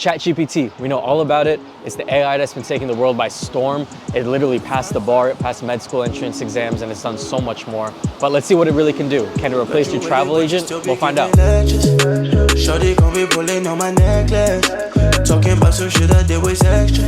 Chat GPT, we know all about it. It's the AI that's been taking the world by storm. It literally passed the bar, it passed med school entrance exams, and it's done so much more. But let's see what it really can do. Can it replace your travel agent? We'll find out. Shawty gon' be pulling on my necklace. Talking about some shit I did was extra.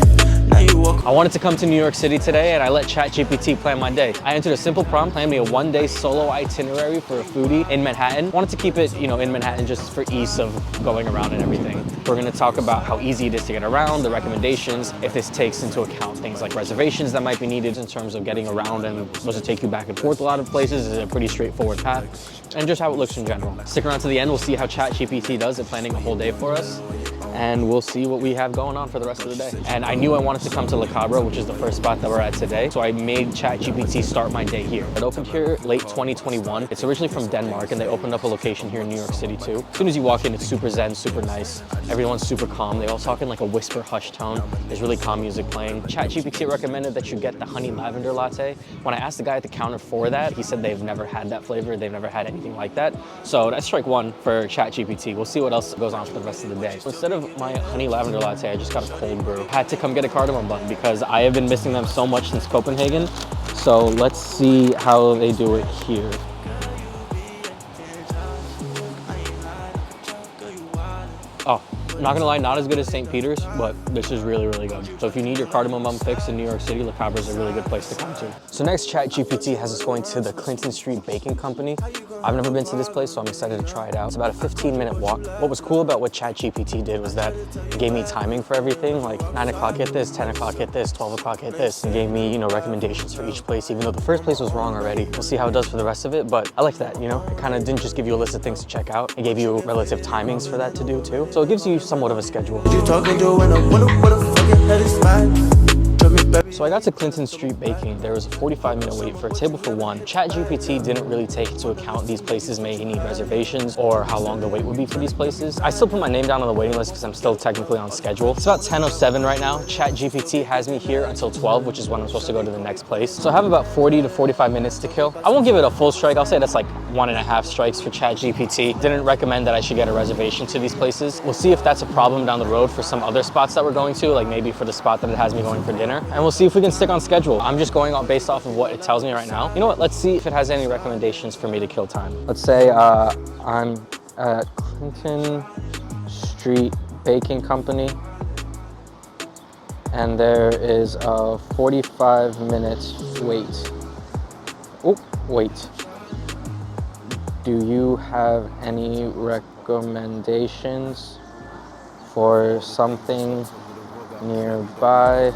Now you walk. I wanted to come to New York City today and I let Chat GPT plan my day. I entered a simple prompt, planned me a one-day solo itinerary for a foodie in Manhattan. Wanted to keep it, in Manhattan just for ease of going around and everything. We're gonna talk about how easy it is to get around, the recommendations, if this takes into account things like reservations that might be needed in terms of getting around and supposed to take you back and forth a lot of places. Is a pretty straightforward path, and just how it looks in general. Stick around to the end, we'll see how Chat GPT does at planning a whole day for us. And we'll see what we have going on for the rest of the day. And I knew I wanted to come to Cabra, which is the first spot that we're at today. So I made Chat GPT start my day here. It opened here late 2021. It's originally from Denmark and they opened up a location here in New York City too. As soon as you walk in, it's super zen, super nice. Everyone's super calm. They all talk in like a whisper hush tone. There's really calm music playing. Chat GPT recommended that you get the honey lavender latte. When I asked the guy at the counter for that, he said they've never had that flavor. They've never had anything like that. So that's strike one for Chat GPT. We'll see what else goes on for the rest of the day. So instead of my honey lavender latte, I just got a cold brew. Had to come get a cardamom bun because I have been missing them so much since Copenhagen. So let's see how they do it here. Oh, I'm not gonna lie, not as good as St. Peter's, but this is really, really good. So if you need your cardamom bun fix in New York City, Le Cabra is a really good place to come to. So next, Chat GPT has us going to the Clinton Street Baking Company. I've never been to this place, so I'm excited to try it out. It's about a 15-minute walk. What was cool about what Chat GPT did was that it gave me timing for everything, like 9 o'clock hit this, 10 o'clock hit this, 12 o'clock hit this. It gave me, recommendations for each place, even though the first place was wrong already. We'll see how it does for the rest of it, but I like that, It kind of didn't just give you a list of things to check out. It gave you relative timings for that to do too. So it gives you somewhat of a schedule. So I got to Clinton Street Baking. There was a 45-minute wait for a table for one. Chat GPT didn't really take into account these places may need reservations or how long the wait would be for these places. I still put my name down on the waiting list because I'm still technically on schedule. It's about 10:07 right now. Chat GPT has me here until 12, which is when I'm supposed to go to the next place. So I have about 40 to 45 minutes to kill. I won't give it a full strike. I'll say that's like 1.5 strikes for Chat GPT. Didn't recommend that I should get a reservation to these places. We'll see if that's a problem down the road for some other spots that we're going to, like maybe for the spot that it has me going for dinner. And we'll see if we can stick on schedule. I'm just going on based off of what it tells me right now. You know what? Let's see if it has any recommendations for me to kill time. Let's say I'm at Clinton Street Baking Company and there is a 45-minute wait. Oh, wait. Do you have any recommendations for something nearby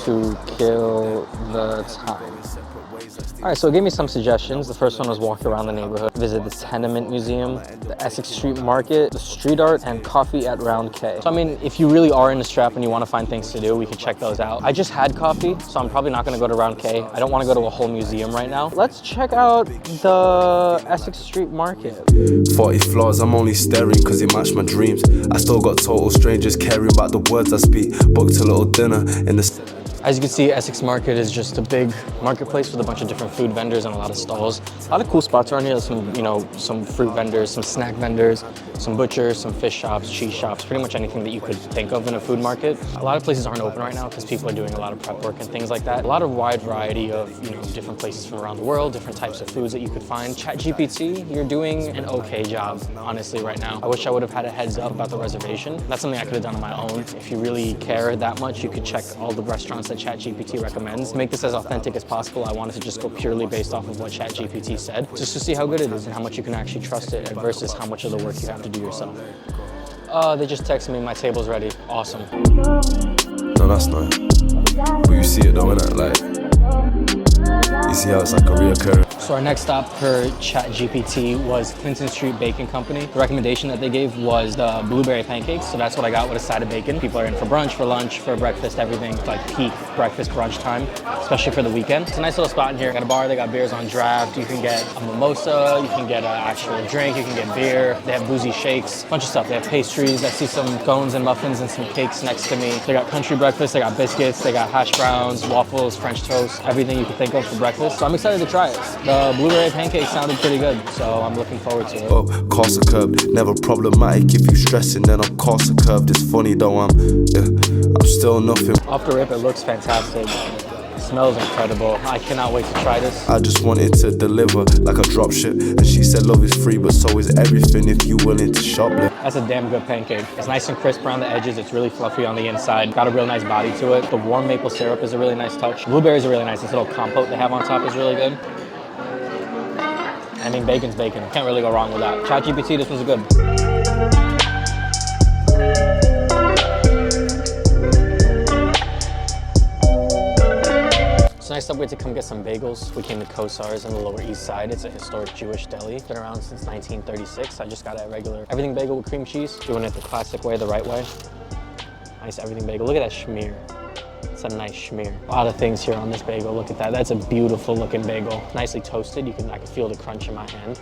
to kill the time? All right, so it gave me some suggestions. The first one was walk around the neighborhood, visit the Tenement Museum, the Essex Street Market, the street art, and coffee at Round K. So I mean, if you really are in the strap and you want to find things to do, we could check those out. I just had coffee, so I'm probably not going to go to Round K. I don't want to go to a whole museum right now. Let's check out the Essex Street Market. 40 floors, I'm only staring because it matched my dreams. I still got total strangers caring about the words I speak. Booked a little dinner in the... As you can see, Essex Market is just a big marketplace with a bunch of different food vendors and a lot of stalls. A lot of cool spots around here. Some, some fruit vendors, some snack vendors, some butchers, some fish shops, cheese shops, pretty much anything that you could think of in a food market. A lot of places aren't open right now because people are doing a lot of prep work and things like that. A lot of wide variety of, different places from around the world, different types of foods that you could find. Chat GPT, you're doing an okay job, honestly, right now. I wish I would have had a heads up about the reservation. That's something I could have done on my own. If you really care that much, you could check all the restaurants that Chat GPT recommends. To make this as authentic as possible, I wanted to just go purely based off of what Chat GPT said, just to see how good it is and how much you can actually trust it versus how much of the work you have to do yourself. They just texted me, my table's ready. Awesome. No, that's not. But you see it though, innit? Like, you see how it's like a reoccurring. So our next stop for Chat GPT was Clinton Street Baking Company. The recommendation that they gave was the blueberry pancakes. So that's what I got with a side of bacon. People are in for brunch, for lunch, for breakfast, everything. It's like peak breakfast brunch time, especially for the weekend. It's a nice little spot in here. Got a bar, they got beers on draft. You can get a mimosa, you can get an actual drink, you can get beer. They have boozy shakes, a bunch of stuff. They have pastries. I see some scones and muffins and some cakes next to me. They got country breakfast, they got biscuits, they got hash browns, waffles, French toast, everything you can think of for breakfast, so I'm excited to try it. The blueberry pancake sounded pretty good, so I'm looking forward to it. Oh, Kossar curved, never problematic. If you stressing, then I'm Kossar curved. It's funny though, I'm still nothing. Off the rip, it looks fantastic. It smells incredible. I cannot wait to try this. I just wanted to deliver like a drop ship, and she said love is free, but so is everything if you willing to shoplift. That's a damn good pancake. It's nice and crisp around the edges. It's really fluffy on the inside. Got a real nice body to it. The warm maple syrup is a really nice touch. Blueberries are really nice. This little compote they have on top is really good. I mean, bacon's bacon. Can't really go wrong with that. Chat GPT, this was good. It's a nice subway to come get some bagels. We came to Kossar's on the Lower East Side. It's a historic Jewish deli. Been around since 1936. I just got a regular everything bagel with cream cheese. Doing it the classic way, the right way. Nice everything bagel. Look at that schmear. It's a nice schmear. A lot of things here on this bagel. Look at that. That's a beautiful looking bagel. Nicely toasted. I can feel the crunch in my hand.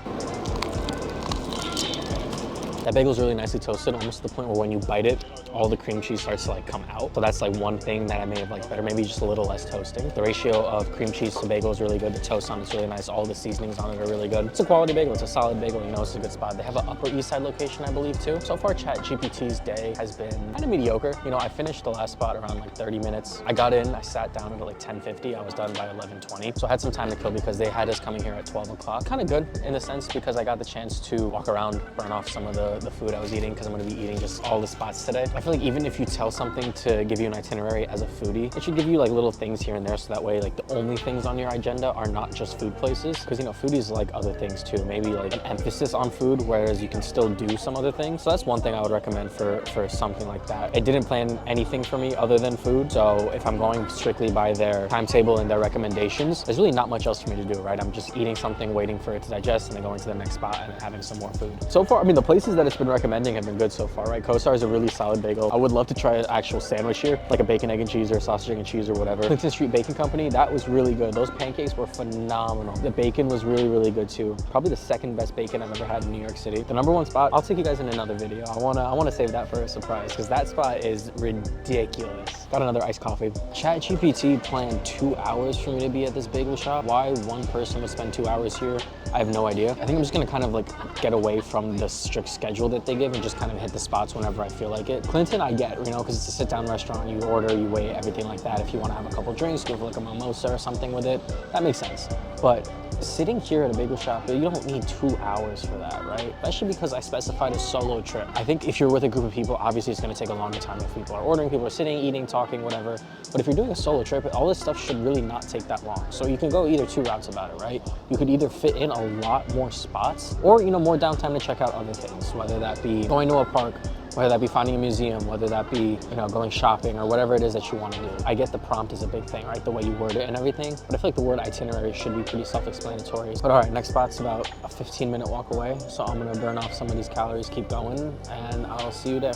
That bagel's really nicely toasted, almost to the point where when you bite it, all the cream cheese starts to like come out. So that's like one thing that I may have liked better, maybe just a little less toasting. The ratio of cream cheese to bagel is really good. The toast on it's really nice. All the seasonings on it are really good. It's a quality bagel. It's a solid bagel. You know, it's a good spot. They have an Upper East Side location, I believe, too. So far, Chat GPT's day has been kind of mediocre. You know, I finished the last spot around like 30 minutes. I got in, I sat down at like 10:50. I was done by 11:20. So I had some time to kill because they had us coming here at 12 o'clock. Kind of good in the sense because I got the chance to walk around, burn off some of the food I was eating, because I'm going to be eating just all the spots today. I feel like even if you tell something to give you an itinerary as a foodie, it should give you like little things here and there, so that way like the only things on your agenda are not just food places, because you know foodies like other things too, maybe like an emphasis on food, whereas you can still do some other things. So that's one thing I would recommend for something like that. It didn't plan anything for me other than food, so if I'm going strictly by their timetable and their recommendations, there's really not much else for me to do, right? I'm just eating something, waiting for it to digest, and then going to the next spot and having some more food. So far, I mean, the places that it's been recommending have been good so far, right? Kossar is a really solid bagel. I would love to try an actual sandwich here, like a bacon, egg, and cheese or a sausage, egg, and cheese or whatever. Clinton Street Bacon Company, that was really good. Those pancakes were phenomenal. The bacon was really, really good too. Probably the second best bacon I've ever had in New York City. The #1 spot, I'll take you guys in another video. I wanna save that for a surprise, because that spot is ridiculous. Got another iced coffee. Chat GPT planned 2 hours for me to be at this bagel shop. Why one person would spend 2 hours here, I have no idea. I think I'm just gonna kind of like get away from the strict schedule that they give and just kind of hit the spots whenever I feel like it. Clinton, I get, you know, because it's a sit-down restaurant. You order, you wait, everything like that. If you want to have a couple drinks, go for like a mimosa or something with it, that makes sense. But sitting here at a bagel shop, you don't need 2 hours for that, right? Especially because I specified a solo trip. I think if you're with a group of people, obviously it's going to take a longer time if people are ordering, people are sitting, eating, talking, whatever. But if you're doing a solo trip, all this stuff should really not take that long. So you can go either 2 routes about it, right? You could either fit in a lot more spots, or, you know, more downtime to check out other things, whether that be going to a park, whether that be finding a museum, whether that be, you know, going shopping or whatever it is that you want to do. I get the prompt is a big thing, right? The way you word it and everything, but I feel like the word itinerary should be pretty self-explanatory. But all right, next spot's about a 15-minute walk away. So I'm gonna burn off some of these calories, keep going, and I'll see you there.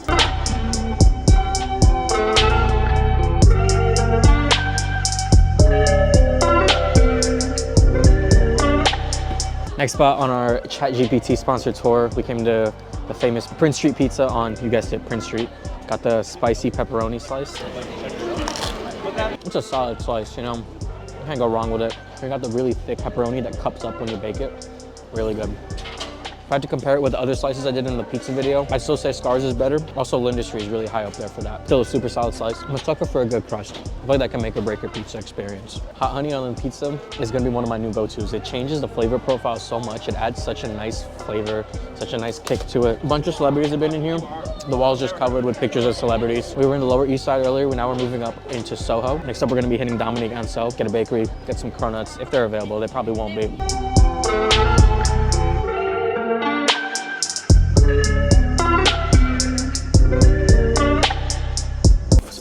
Next spot on our Chat GPT sponsored tour, we came to the famous Prince Street Pizza on, you guessed it, Prince Street. Got the spicy pepperoni slice. It's a solid slice, you know, you can't go wrong with it. We got the really thick pepperoni that cups up when you bake it. Really good. If I had to compare it with the other slices I did in the pizza video, I'd still say Scars is better. Also, Lindustry is really high up there for that. Still a super solid slice. I'm a sucker for a good crust. I feel like that can make or break your pizza experience. Hot honey on the pizza is gonna be one of my new go-tos. It changes the flavor profile so much. It adds such a nice flavor, such a nice kick to it. A bunch of celebrities have been in here. The wall's just covered with pictures of celebrities. We were in the Lower East Side earlier. Now we're moving up into Soho. Next up, we're gonna be hitting Dominique, Ansel, get a bakery, get some cronuts. If they're available, they probably won't be.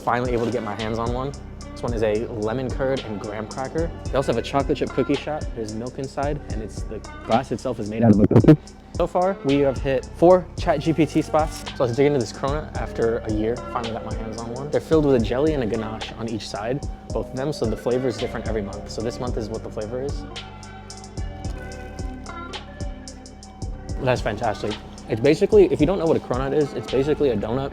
Finally able to get my hands on one. This one is a lemon curd and graham cracker. They also have a chocolate chip cookie shot. There's milk inside, and the glass itself is made out of a cookie. So far, we have hit 4 Chat GPT spots. So let's dig into this cronut after a year. Finally got my hands on one. They're filled with a jelly and a ganache on each side, both of them, so the flavor is different every month. So this month is what the flavor is. That's fantastic. It's basically, if you don't know what a cronut is, it's basically a donut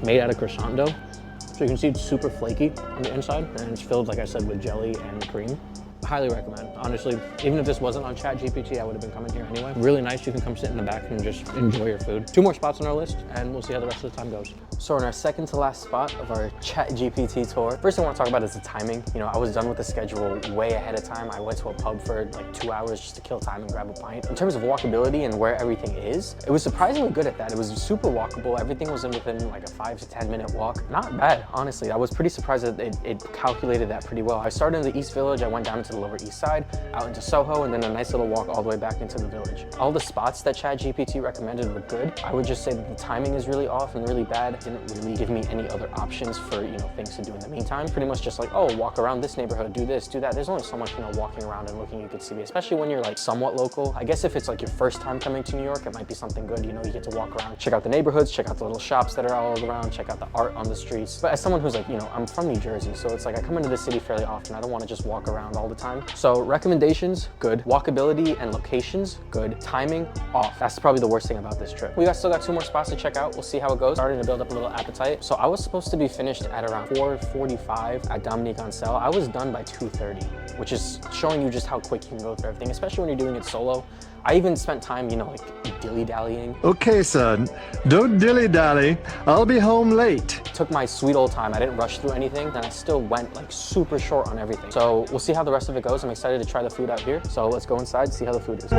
made out of croissant dough. So you can see it's super flaky on the inside, and it's filled, like I said, with jelly and cream. highly recommend. Honestly, even if this wasn't on Chat GPT, I would have been coming here anyway. Really nice. You can come sit in the back and just enjoy your food. 2 more spots on our list, and we'll see how the rest of the time goes. So in our second to last spot of our Chat GPT tour, first thing I want to talk about is the timing. You know, I was done with the schedule way ahead of time. I went to a pub for like 2 hours just to kill time and grab a pint. In terms of walkability and where everything is, it was surprisingly good at that. It was super walkable. Everything was within like a 5 to 10 minute walk. Not bad, honestly. I was pretty surprised that it calculated that pretty well. I started in the East Village, I went down into the Lower East Side, out into Soho, and then a nice little walk all the way back into the village. All the spots that Chat GPT recommended were good. I would just say that the timing is really off and really bad. It didn't really give me any other options for, you know, things to do in the meantime. Pretty much just like, oh, walk around this neighborhood, do this, do that. There's only so much, you know, walking around and looking you could see, especially when you're like somewhat local. I guess if it's like your first time coming to New York, it might be something good. You know, you get to walk around, check out the neighborhoods, check out the little shops that are all around, check out the art on the streets. But as someone who's like, you know, I'm from New Jersey, so it's like I come into the city fairly often. I don't want to just walk around all the time. So recommendations, good. Walkability and locations, good. Timing, off. That's probably the worst thing about this trip. We still got 2 more spots to check out. We'll see how it goes. Starting to build up a little appetite. So I was supposed to be finished at around 4:45 at Dominique Ansel. I was done by 2:30, which is showing you just how quick you can go through everything, especially when you're doing it solo. I even spent time, you know, like dilly-dallying. Okay, son, don't dilly-dally. I'll be home late. Took my sweet old time. I didn't rush through anything, and I still went like super short on everything. So we'll see how the rest of it goes. I'm excited to try the food out here. So let's go inside, see how the food is.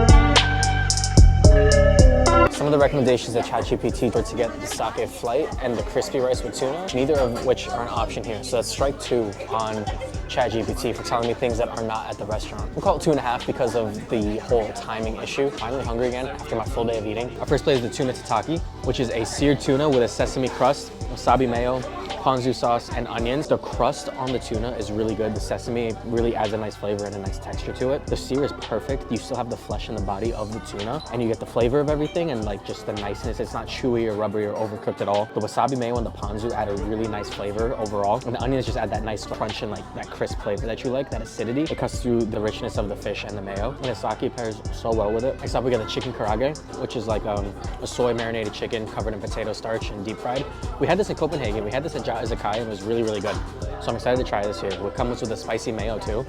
Some of the recommendations that ChatGPT were to get the sake flight and the crispy rice with tuna, neither of which are an option here. So that's strike 2 on ChatGPT for telling me things that are not at the restaurant. We'll call it 2.5 because of the whole timing issue. Finally hungry again after my full day of eating. Our first plate is the tuna tataki, which is a seared tuna with a sesame crust, wasabi mayo, ponzu sauce, and onions. The crust on the tuna is really good. The sesame really adds a nice flavor and a nice texture to it. The sear is perfect. You still have the flesh in the body of the tuna, and you get the flavor of everything and like just the niceness. It's not chewy or rubbery or overcooked at all. The wasabi mayo and the ponzu add a really nice flavor overall, and the onions just add that nice crunch and like that crisp flavor that you like, that acidity. It cuts through the richness of the fish and the mayo, and the sake pairs so well with it. Next up, we got the chicken karage, which is like a soy marinated chicken covered in potato starch and deep fried. We had this in Copenhagen. We had this at Izakaya, and it was really, really good. So I'm excited to try this here. It comes with a spicy mayo too.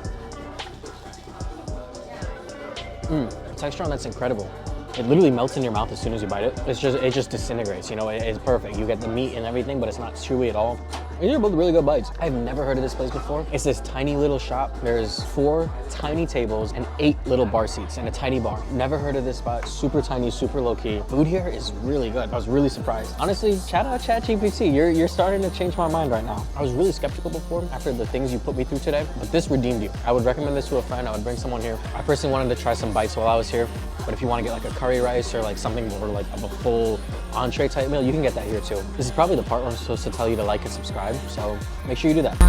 The texture on that's incredible. It literally melts in your mouth as soon as you bite it. It just disintegrates, you know, it's perfect. You get the meat and everything, but it's not chewy at all. These are both really good bites. I've never heard of this place before. It's this tiny little shop. There's 4 tiny tables and 8 little bar seats and a tiny bar. Never heard of this spot. Super tiny, super low key. Food here is really good. I was really surprised. Honestly, shout out ChatGPT. You're starting to change my mind right now. I was really skeptical before after the things you put me through today, but this redeemed you. I would recommend this to a friend. I would bring someone here. I personally wanted to try some bites while I was here, but if you want to get like a curry rice or like something more like of a full entree type meal, you can get that here too. This is probably the part where I'm supposed to tell you to like and subscribe, so make sure you do that. We're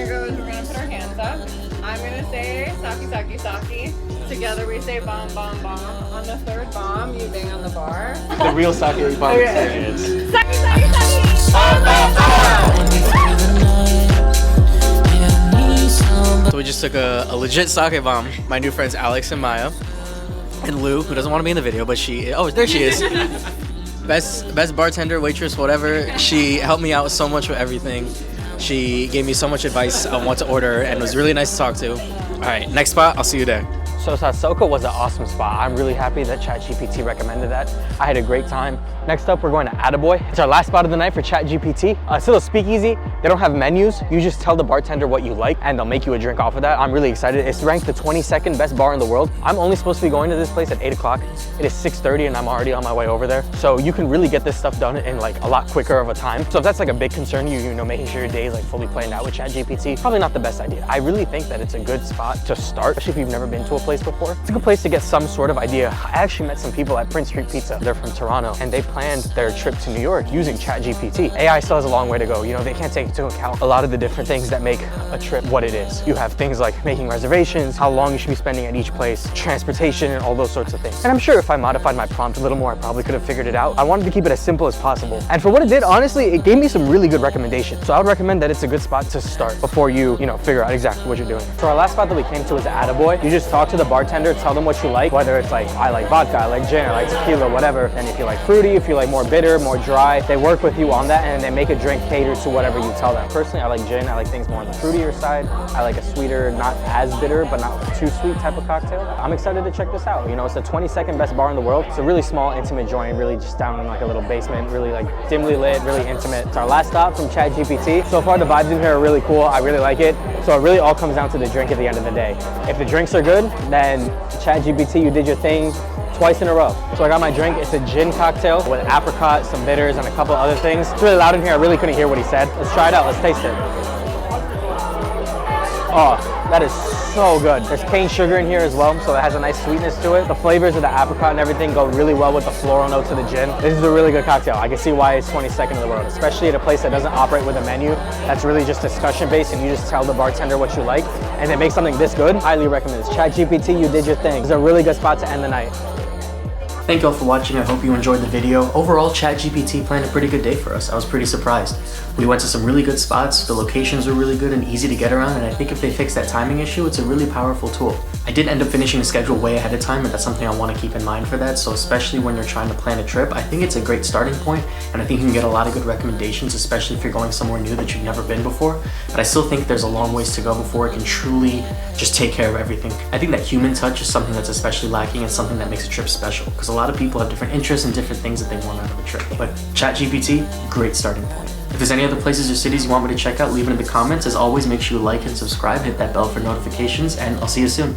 gonna put our hands up. I'm gonna say saki saki saki. Together we say bomb bomb bomb. On the 3rd bomb, you bang on the bar. The real sake bomb experience. Saki saki saki! Bomb bomb bomb! So we just took a legit sake bomb. My new friends Alex and Maya. And Lou, who doesn't want to be in the video, but there she is. Best bartender, waitress, whatever. She helped me out so much with everything. She gave me so much advice on what to order and was really nice to talk to. All right, next spot, I'll see you there. So Satsko was an awesome spot. I'm really happy that ChatGPT recommended that. I had a great time. Next up, we're going to Attaboy. It's our last spot of the night for ChatGPT. It's a little speakeasy. They don't have menus. You just tell the bartender what you like and they'll make you a drink off of that. I'm really excited. It's ranked the 22nd best bar in the world. I'm only supposed to be going to this place at 8 o'clock. It is 6:30 and I'm already on my way over there. So you can really get this stuff done in like a lot quicker of a time. So if that's like a big concern, you know, making sure your day is like fully planned out with ChatGPT, probably not the best idea. I really think that it's a good spot to start, especially if you've never been to a place before. It's a good place to get some sort of idea. I actually met some people at Prince Street Pizza. They're from Toronto and they planned their trip to New York using ChatGPT. AI still has a long way to go. You know, they can't take into account a lot of the different things that make a trip what it is. You have things like making reservations, how long you should be spending at each place, transportation, and all those sorts of things. And I'm sure if I modified my prompt a little more, I probably could have figured it out. I wanted to keep it as simple as possible. And for what it did, honestly, it gave me some really good recommendations. So I would recommend that it's a good spot to start before you know, figure out exactly what you're doing. So our last spot that we came to was Attaboy. You just talk to the the bartender, tell them what you like, whether it's like, I like vodka, I like gin, I like tequila, whatever. And if you like fruity, if you like more bitter, more dry, they work with you on that and they make a drink cater to whatever you tell them. Personally, I like gin. I like things more on the fruitier side. I like a sweeter, not as bitter, but not too sweet type of cocktail. I'm excited to check this out. You know, it's the 22nd best bar in the world. It's a really small, intimate joint, really just down in like a little basement, really like dimly lit, really intimate. It's our last stop from Chat GPT. So far, the vibes in here are really cool. I really like it. So it really all comes down to the drink at the end of the day. If the drinks are good, then Chat GPT, you did your thing twice in a row. So I got my drink. It's a gin cocktail with apricot, some bitters, and a couple other things. It's really loud in here. I really couldn't hear what he said. Let's try it out. Let's taste it. Oh, that is so good. There's cane sugar in here as well, so it has a nice sweetness to it. The flavors of the apricot and everything go really well with the floral notes of the gin. This is a really good cocktail. I can see why it's 22nd in the world, especially at a place that doesn't operate with a menu. That's really just discussion based and you just tell the bartender what you like and they make something this good. Highly recommend this. Chat GPT, you did your thing. It's a really good spot to end the night. Thank you all for watching. I hope you enjoyed the video. Overall, Chat GPT planned a pretty good day for us. I was pretty surprised. We went to some really good spots. The locations were really good and easy to get around, and I think if they fix that timing issue, it's a really powerful tool. I did end up finishing the schedule way ahead of time, and that's something I want to keep in mind for that. So especially when you're trying to plan a trip, I think it's a great starting point, and I think you can get a lot of good recommendations, especially if you're going somewhere new that you've never been before. But I still think there's a long ways to go before it can truly just take care of everything. I think that human touch is something that's especially lacking and something that makes a trip special, because a lot of people have different interests and different things that they want out of a trip. But Chat GPT, great starting point. If there's any other places or cities you want me to check out, leave it in the comments. As always, make sure you like and subscribe, hit that bell for notifications, and I'll see you soon.